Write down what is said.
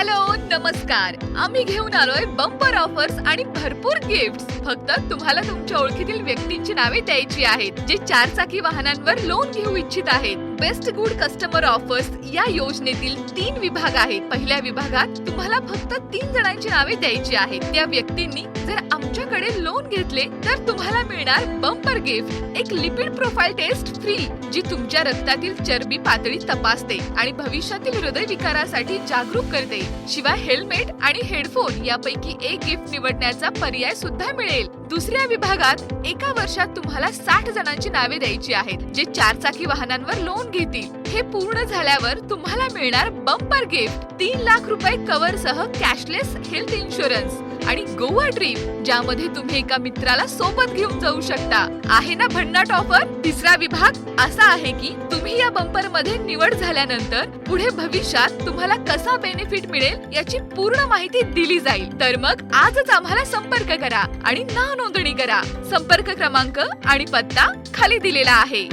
Hello नमस्कार. आम्ही घेऊन आलोय बंपर ऑफर्स आणि भरपूर गिफ्ट्स. फक्त तुम्हाला तुमच्या ओळखीतील व्यक्तींची नावे द्यायची आहेत जे 4 चाकी वाहनांवर लोन घेऊ इच्छित आहेत. बेस्ट गुड कस्टमर ऑफर्स या योजनेतील 3 विभाग आहेत. पहिल्या विभागात तुम्हाला फक्त 3 जणांची नावे द्यायची आहेत. त्या व्यक्तींनी जर आमच्याकडे लोन घेतले तर तुम्हाला मिळणार बंपर गिफ्ट, एक लिपिड प्रोफाइल टेस्ट फ्री जी तुमच्या रक्तातील चरबी पातळी तपासते आणि भविष्यातील हृदयविकारासाठी जागरूक करते. शिवाय हेल्मेट आणि हेडफोन यापैकी एक गिफ्ट निवडण्याचा पर्याय सुद्धा मिळेल. दुसऱ्या विभागात एका वर्षात तुम्हाला 60 जणांची नावे द्यायची आहेत जे 4 चाकी वाहनांवर लोन घेतील. हे पूर्ण झाल्यावर तुम्हाला मिळणार बंपर गिफ्ट 3 लाख रुपये कव्हर सह कॅशलेस हेल्थ इन्शुरन्स आणि गोवा ट्रिप ज्यामध्ये तुम्ही एका मित्राला सोबत घेऊन जाऊ शकता. आहे ना भन्नाट ऑफर. तिसरा विभाग असा आहे की तुम्ही या बंपर मध्ये निवड झाल्यानंतर पुढे भविष्यात तुम्हाला कसा बेनिफिट मिळेल याची पूर्ण माहिती दिली जाईल. तर मग आजच आम्हाला संपर्क करा आणि नाव नोंदणी करा. संपर्क क्रमांक आणि पत्ता खाली दिलेला आहे.